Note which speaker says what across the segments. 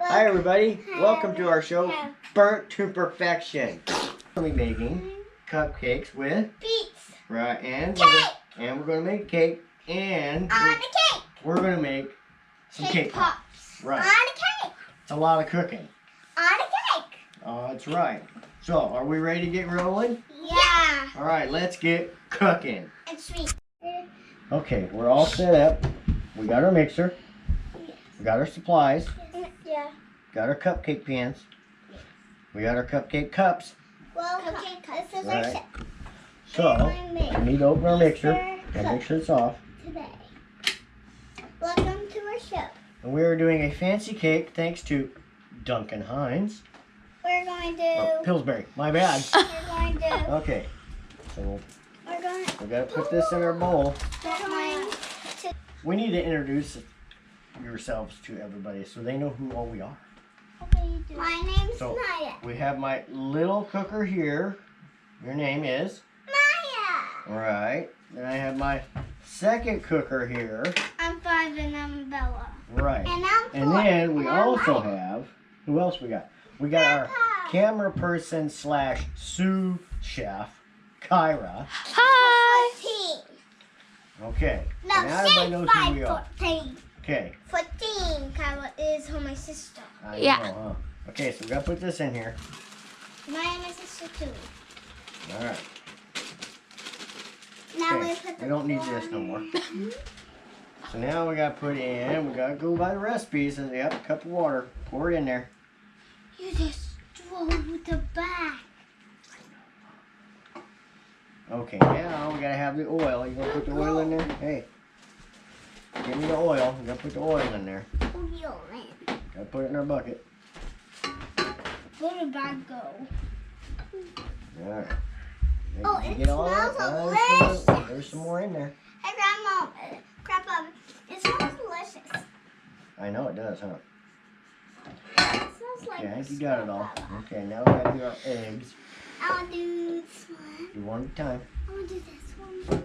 Speaker 1: Hi everybody, welcome to our show, Burnt to Perfection. We're making cupcakes with
Speaker 2: peeps.
Speaker 1: Right, and we're going to make a cake, and we're going to make some cake pops. Right.
Speaker 2: On a cake.
Speaker 1: It's a lot of cooking.
Speaker 2: On a cake.
Speaker 1: That's right. So, are we ready to get rolling?
Speaker 2: Yeah.
Speaker 1: All right, let's get cooking.
Speaker 2: And sweet.
Speaker 1: Okay, we're all set up. We got our mixer. We got our supplies.
Speaker 2: Yeah.
Speaker 1: Got our cupcake pans. We got our cupcake cups.
Speaker 2: Well, cupcake cups. This is
Speaker 1: Right.
Speaker 2: our set.
Speaker 1: So, we need to open our mixer and make sure it's off.
Speaker 2: Today. Welcome to our show.
Speaker 1: And we are doing a fancy cake thanks to Duncan Hines.
Speaker 2: We're going to.
Speaker 1: Oh, Pillsbury, my bad.
Speaker 2: We're going to.
Speaker 1: Okay, so
Speaker 2: We're going.
Speaker 1: we gotta put this in our bowl.
Speaker 2: We're going to.
Speaker 1: We need to introduce yourselves to everybody so they know who all we are.
Speaker 2: My name's
Speaker 1: So,
Speaker 2: Maya.
Speaker 1: we have my little cooker here. Your name is?
Speaker 2: Maya.
Speaker 1: Right. Then I have my second cooker here.
Speaker 2: I'm 5 and I'm Bella.
Speaker 1: Right.
Speaker 2: And I'm 4.
Speaker 1: And then we
Speaker 2: And I'm
Speaker 1: also
Speaker 2: Maya.
Speaker 1: have, who else we got? We got our camera person / sous chef, Kyra.
Speaker 2: Hi. 14.
Speaker 1: Okay.
Speaker 2: No,
Speaker 1: now everybody knows who we are.
Speaker 2: 14.
Speaker 1: Okay.
Speaker 2: 14. Kyla is my sister.
Speaker 1: I
Speaker 3: Yeah.
Speaker 1: know, huh? Okay, so we gotta put this in here.
Speaker 2: Maya my sister too.
Speaker 1: All right.
Speaker 2: Now
Speaker 1: Okay,
Speaker 2: we put the
Speaker 1: we don't need this no more. So now we gotta put in, we gotta go by the recipes. And yep, a cup of water. Pour it in there.
Speaker 2: You just drove the back.
Speaker 1: Okay, now we gotta have the oil. You gonna put the oil in there? Hey, give me the oil. You gotta put the oil in there.
Speaker 2: Oil in.
Speaker 1: Gotta put it in our bucket.
Speaker 2: Where did that go?
Speaker 1: All right.
Speaker 2: Oh,
Speaker 1: Did you
Speaker 2: it
Speaker 1: get all that?
Speaker 2: smells delicious.
Speaker 1: There's some more in there.
Speaker 2: Hey, Grandpa, it smells delicious.
Speaker 1: I know it does, huh?
Speaker 2: It smells like
Speaker 1: Okay, I think you got it all. Okay, now we gotta do our eggs.
Speaker 2: I want to do this one.
Speaker 1: Do one at a time.
Speaker 2: I want to do this one.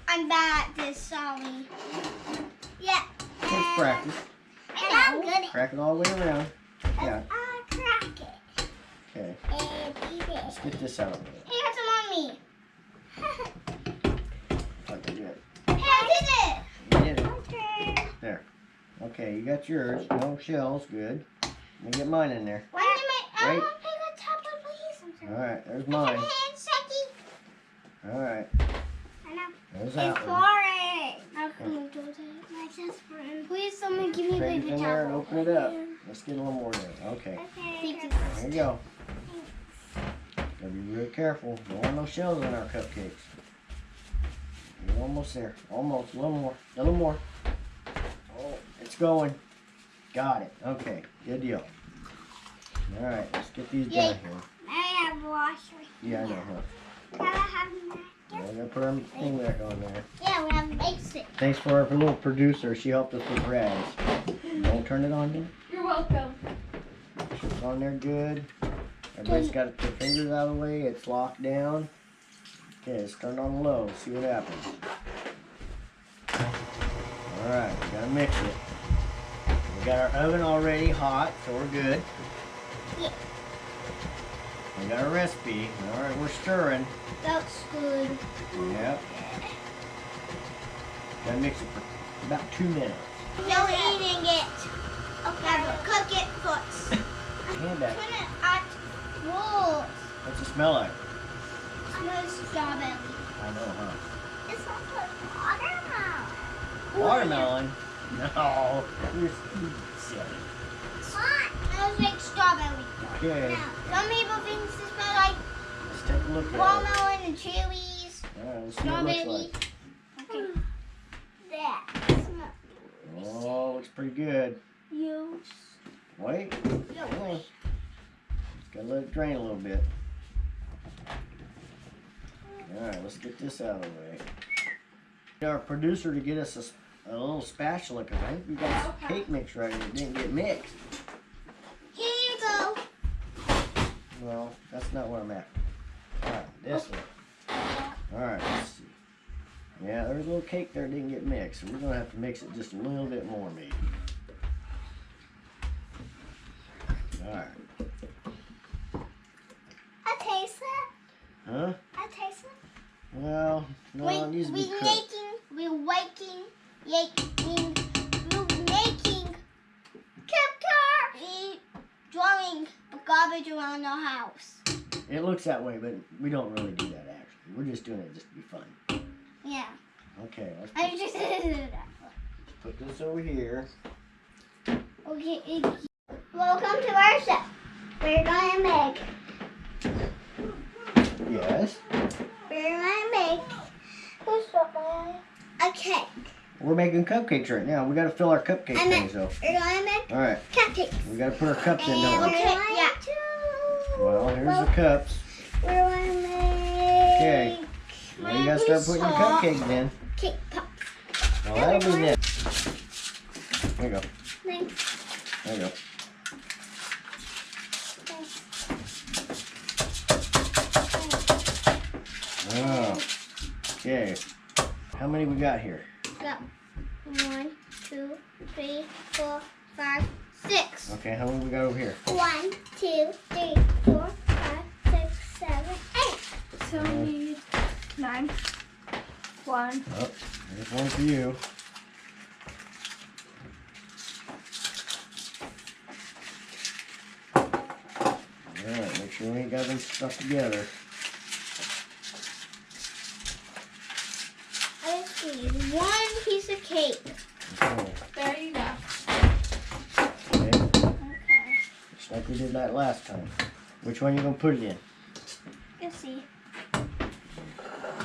Speaker 2: I'm bad at this, sorry. Yeah.
Speaker 1: Takes practice.
Speaker 2: And I'm good at
Speaker 1: Crack it all the way around. Yeah.
Speaker 2: I crack it.
Speaker 1: Okay.
Speaker 2: And eat it.
Speaker 1: Let's get this out.
Speaker 2: Hey, have some on me.
Speaker 1: Okay, good.
Speaker 2: Hey, I
Speaker 1: You did it.
Speaker 2: did it. Okay.
Speaker 1: There. Okay, you got yours. No shells. Good. Let me get mine in there.
Speaker 2: Why did I
Speaker 1: Wait.
Speaker 2: want to pick a top of please?
Speaker 1: All right, there's mine.
Speaker 2: Hand, Seki.
Speaker 1: All right.
Speaker 2: I know.
Speaker 1: There's
Speaker 2: It's
Speaker 1: that one.
Speaker 2: pouring. I'm going to do it. My best friend. Please, someone give me a
Speaker 1: Take it
Speaker 2: paper
Speaker 1: in there and
Speaker 2: towel.
Speaker 1: open it up. Let's get a little more there. Okay.
Speaker 2: Okay.
Speaker 1: There you go. Gotta be real careful. Don't want no shells in our cupcakes. You're almost there. Almost. A little more. A little more. Oh, it's going. Got it. Okay. Good deal. All right. Let's get these down here.
Speaker 2: I have a washer.
Speaker 1: Yeah, I know, huh?
Speaker 2: Can I have
Speaker 1: Now
Speaker 2: that?
Speaker 1: we gotta put our thing back on there.
Speaker 2: Yeah, we have a basic.
Speaker 1: Thanks for our little producer. She helped us with rags. Don't turn it on there.
Speaker 3: You're welcome.
Speaker 1: It's on there good. Everybody's got their fingers out of the way. It's locked down. Okay, let's turn it on low. See what happens. Alright, we gotta mix it. We got our oven already hot, so we're good.
Speaker 2: Yeah.
Speaker 1: We got our recipe. Alright, we're stirring.
Speaker 2: That's good.
Speaker 1: Yep. Gotta mix it for about 2 minutes.
Speaker 2: No eating it. Okay, but cook it first.
Speaker 1: Hand back.
Speaker 2: Turn it at walls.
Speaker 1: What's it smell like?
Speaker 2: Smells strawberry.
Speaker 1: I know, huh?
Speaker 2: It smells like watermelon.
Speaker 1: Watermelon? No. You're silly.
Speaker 2: What? Smells like strawberry.
Speaker 1: Okay.
Speaker 2: Now, some people think it smells like
Speaker 1: Let's take a look at it.
Speaker 2: watermelon and cherries.
Speaker 1: Alright, let's see what it looks
Speaker 2: Strawberry.
Speaker 1: like.
Speaker 2: Okay. That smells.
Speaker 1: Oh, looks pretty good.
Speaker 2: You.
Speaker 1: Wait. Hang on. Just gotta let it drain a little bit. Alright, let's get this out of the way. Get our producer to get us a little spatula because I think we got some cake mix right here that didn't get mixed.
Speaker 2: Here you go.
Speaker 1: Well, that's not where I'm at. Alright, this one. Alright, let's see. Yeah, there's a little cake there that didn't get mixed, so we're gonna have to mix it just a little bit more maybe. Alright.
Speaker 2: I taste it.
Speaker 1: Huh?
Speaker 2: I taste it.
Speaker 1: Well, no, it needs to be cooked.
Speaker 2: We're making cupcakes. We're drawing garbage around our house.
Speaker 1: It looks that way, but we don't really do that actually. We're just doing it just to be fun.
Speaker 2: Yeah.
Speaker 1: Okay, let's
Speaker 2: I just did that.
Speaker 1: put this over here.
Speaker 2: Okay. Welcome to our show. We're gonna make.
Speaker 1: Yes.
Speaker 2: We're gonna make a cake.
Speaker 1: We're making cupcakes right now. We gotta fill our cupcake things though.
Speaker 2: We're gonna make
Speaker 1: Alright.
Speaker 2: cupcakes.
Speaker 1: We gotta put our cups in, don't we?
Speaker 2: Okay, yeah.
Speaker 1: Well, here's the cups.
Speaker 2: We're gonna make.
Speaker 1: Okay. Now you gotta start putting your cupcakes in.
Speaker 2: Cake pops.
Speaker 1: Well, that'll be next. There you go.
Speaker 2: Thanks.
Speaker 1: There you go. Oh. Okay. How many we got here?
Speaker 2: Go. 1, 2, 3, 4, 5, 6.
Speaker 1: Okay, how many we got over here?
Speaker 2: 1, 2, 3, 4, 5, 6, 7, 8.
Speaker 3: So we need 9. 1.
Speaker 1: Oh, there's one for you. Alright, make sure we ain't got them stuck together.
Speaker 2: I see 1 piece of cake.
Speaker 1: Okay.
Speaker 3: There you go.
Speaker 1: Okay.
Speaker 2: Okay.
Speaker 1: Just like we did that last time. Which one you gonna put it in?
Speaker 2: Let's see.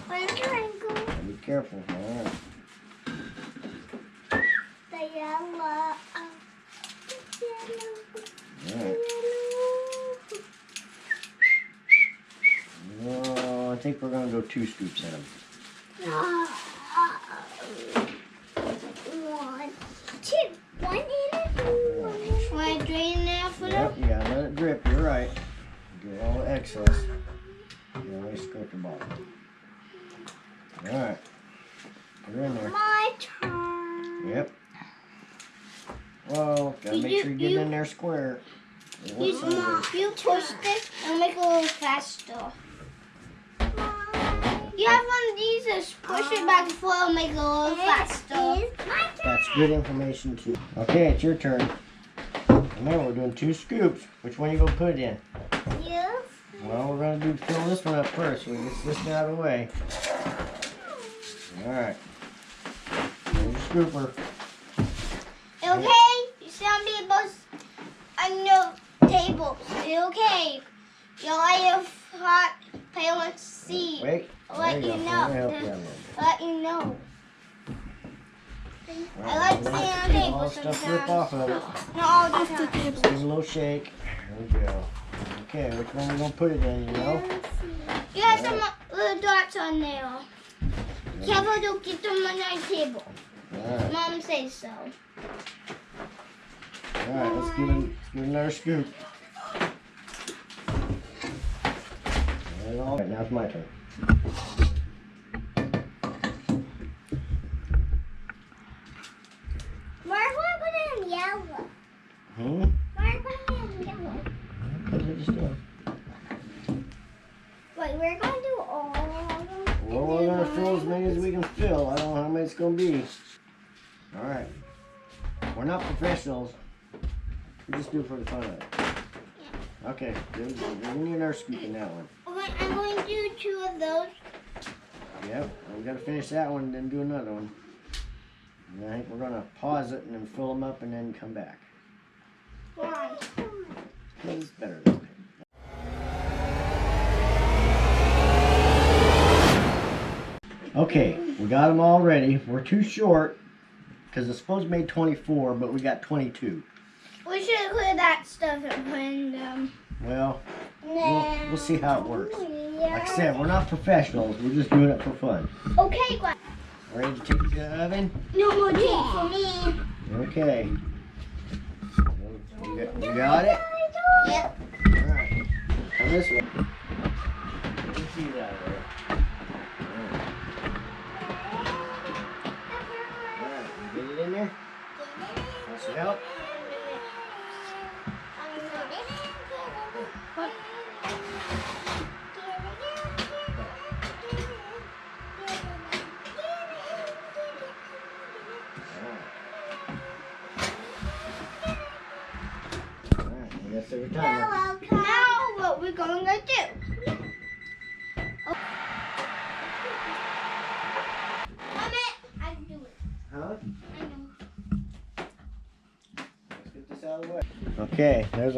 Speaker 2: One triangle.
Speaker 1: Be careful. Alright.
Speaker 2: The yellow. The
Speaker 1: Alright. Oh, I think we're gonna go 2 scoops in them.
Speaker 2: yellow. 1, 2. 1 in it. Want to drain it out for them?
Speaker 1: Yep, you gotta let it drip. You're right. Get all the excess. You always scrape the bottom. Alright. Put her in there.
Speaker 2: My turn.
Speaker 1: Yep. Whoa, gotta make sure you get it in there square.
Speaker 2: You push this and make it a little faster. You have one of these, just push it back and forth and make it a little faster.
Speaker 1: That's good information too. Okay, it's your turn. Remember, we're doing 2 scoops. Which one you gonna put it in?
Speaker 2: Yes.
Speaker 1: Well, we're gonna fill this one up first so we get this one out of the way. Alright. Here's your scooper.
Speaker 2: Okay, you see on people's on your table. Okay. You'll let your hot parents see.
Speaker 1: Wait.
Speaker 2: Let
Speaker 1: There
Speaker 2: you
Speaker 1: go.
Speaker 2: know.
Speaker 1: Let me help you out a little bit.
Speaker 2: Let you know.
Speaker 1: Right,
Speaker 2: I like
Speaker 1: we're
Speaker 2: seeing
Speaker 1: gonna
Speaker 2: on
Speaker 1: get
Speaker 2: table
Speaker 1: all the stuff slip off
Speaker 2: sometimes.
Speaker 1: of it.
Speaker 2: Not all the time.
Speaker 1: Give it a little shake. There we go. Okay, which one we gonna put it in, you know?
Speaker 2: You have some little dots on there. Careful, don't get them on our table.
Speaker 1: Alright.
Speaker 2: Mom says so.
Speaker 1: Alright, let's give it another scoop. Alright, now it's my turn.
Speaker 2: Why put it in yellow? Why put it in yellow?
Speaker 1: What did I just do?
Speaker 2: Wait, we're gonna do all of them.
Speaker 1: Well, we're gonna fill as many as we can fill. I don't know how many it's gonna be. Alright. We're not professionals. We just do it for the fun of it. Okay, we need another scoop in that one.
Speaker 2: I'm going to do 2 of those.
Speaker 1: Yep, we gotta finish that one and then do another one. And I think we're gonna pause it and then fill them up and then come back.
Speaker 2: Why?
Speaker 1: Because it's better that way. Okay, we got them all ready. We're too short because it's supposed to be 24, but we got 22.
Speaker 2: We should clear that stuff and put in them.
Speaker 1: Well, we'll see how it works. Like I said, we're not professionals. We're just doing it for fun.
Speaker 2: Okay, Gwen.
Speaker 1: Ready to take it to the oven?
Speaker 2: No more tea for me.
Speaker 1: Okay. You got it?
Speaker 2: Yep.
Speaker 1: Alright. Come this way. Get the cheese out of there. Alright, you get it in there? Want some help? Okay, there's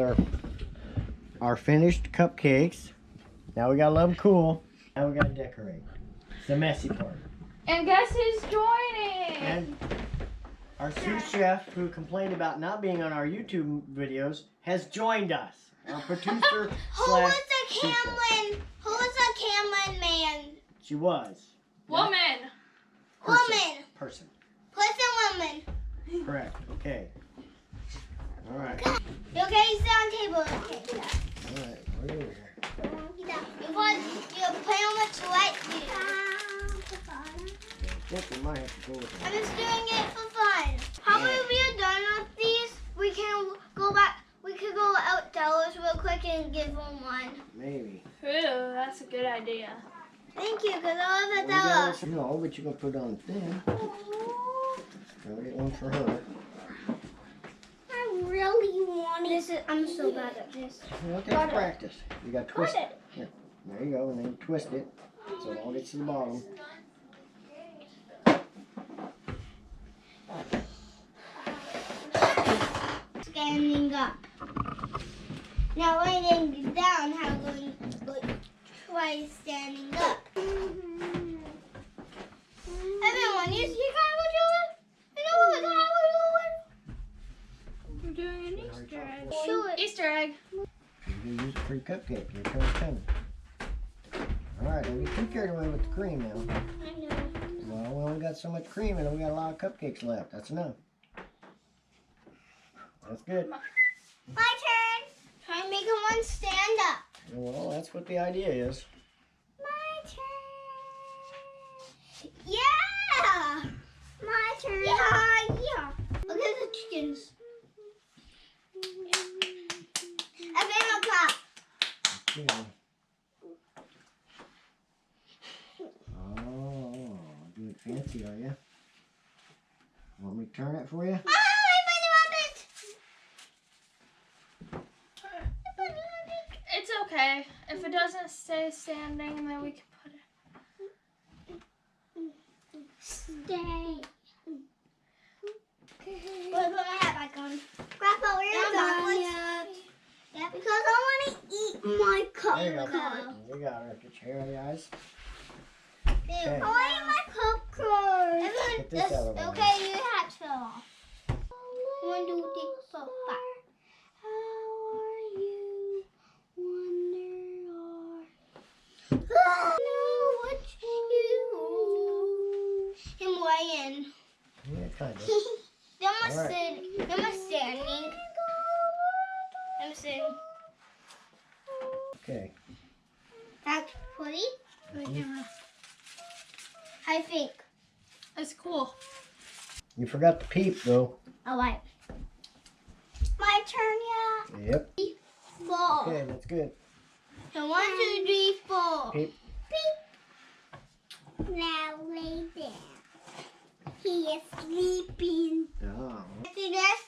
Speaker 1: our finished cupcakes. Now we gotta let them cool. Now we gotta decorate. It's the messy part.
Speaker 3: And guess who's joining?
Speaker 1: And our sous chef, who complained about not being on our YouTube videos, has joined us. Our producer
Speaker 2: Who
Speaker 1: slash
Speaker 2: was the
Speaker 1: sous chef.
Speaker 2: Cameron? Who was the Cameron man?
Speaker 1: She was.
Speaker 3: Woman.
Speaker 2: Woman.
Speaker 1: Person.
Speaker 2: Woman.
Speaker 1: Correct. Okay. All right.
Speaker 2: You okay? Sit on the table. Okay, get up.
Speaker 1: All right. We're over here.
Speaker 2: Get up. You're playing on what you like to.
Speaker 1: I think we might have to go with
Speaker 2: I'm
Speaker 1: that.
Speaker 2: just doing it for fun. How about we are done with these? We can go back. We could go outdoors real quick and give them one.
Speaker 1: Maybe.
Speaker 3: Ooh, that's a good idea.
Speaker 2: Thank you, because I love
Speaker 1: We
Speaker 2: Adela.
Speaker 1: got- No, but you're gonna put it on the thing. I'll get one for her.
Speaker 2: I really want this. I'm so bad at this.
Speaker 1: Well, it takes practice. You got to twist
Speaker 2: Got
Speaker 1: it. Here, there you go, and then you twist it so it all gets to the bottom.
Speaker 2: Standing up. Now laying down, how going to try standing up. Everyone, you see how we're doing? You know what how we're
Speaker 3: We're doing an Easter egg.
Speaker 2: doing? Show it.
Speaker 3: Easter egg.
Speaker 1: You can use it for your cupcake. Your turn's coming. Alright, don't get too carried away with the cream now.
Speaker 2: I know.
Speaker 1: Well, we only got so much cream and we got a lot of cupcakes left. That's enough. That's good.
Speaker 2: My turn. Try making one stand up.
Speaker 1: Well, that's what the idea is.
Speaker 2: My turn. Yeah. My turn. Yeah. Look at the chickens. Everyone clap.
Speaker 1: Okay. Oh, do it fancy, are you? Want me to turn it for you?
Speaker 2: Oh, I
Speaker 3: It's okay. If it doesn't stay standing, then we can put it.
Speaker 2: Stay. Put my hat back on. Grandpa, we're done yet. Yeah, because I want to eat my
Speaker 1: There you go.
Speaker 2: cupcake.
Speaker 1: You got her. Get your hair on the eyes.
Speaker 2: I want to eat my cupcake.
Speaker 1: Get this out of the way.
Speaker 2: Okay, your hat's fell off. 1, 2, 3, 4, 5. Him weighing.
Speaker 1: Yeah, kind of.
Speaker 2: Them are
Speaker 1: Alright.
Speaker 2: sitting. Them are standing. I'm sitting.
Speaker 1: Okay.
Speaker 2: That's pretty.
Speaker 1: Mhm.
Speaker 2: I think.
Speaker 3: It's cool.
Speaker 1: You forgot the peep, though.
Speaker 2: Alright. My turn, yeah.
Speaker 1: Yep.
Speaker 2: 4.
Speaker 1: Okay, that's good.
Speaker 2: So 1, 2, 3, 4.
Speaker 1: Peep.
Speaker 2: Now lay down. He is sleeping.
Speaker 1: Oh.
Speaker 2: See this?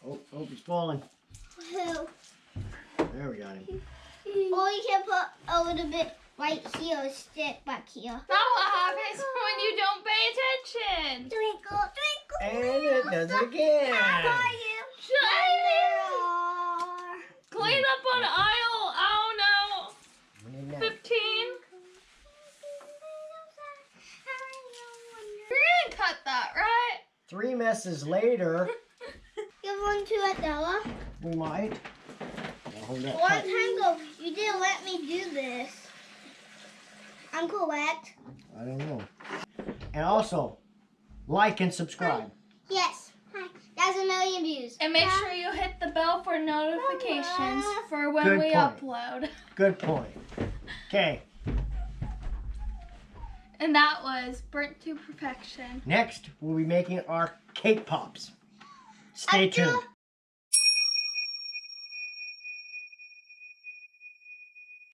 Speaker 1: Oh, he's falling.
Speaker 2: Who?
Speaker 1: There we got him.
Speaker 2: Or you can put a little bit right here, a stick back here.
Speaker 3: That's what happens when you don't pay attention.
Speaker 2: Twinkle, twinkle.
Speaker 1: And it does it again.
Speaker 2: How are you?
Speaker 3: Clean up on aisle, I
Speaker 1: We need
Speaker 3: don't
Speaker 1: that.
Speaker 3: know, 15. We're gonna cut that, right?
Speaker 1: 3 messes later,
Speaker 2: Give one to Adela.
Speaker 1: we might. I'll hold that
Speaker 2: One
Speaker 1: tight.
Speaker 2: time ago, you didn't let me do this. I'm correct.
Speaker 1: I don't know. And also, like and subscribe.
Speaker 2: Yes. Hi. That's 1 million views.
Speaker 3: And make sure you hit the bell for notifications for when
Speaker 1: Good
Speaker 3: we
Speaker 1: point.
Speaker 3: upload.
Speaker 1: Good point. Okay,
Speaker 3: And that was Burnt to Perfection.
Speaker 1: next we'll be making our cake pops. Stay tuned.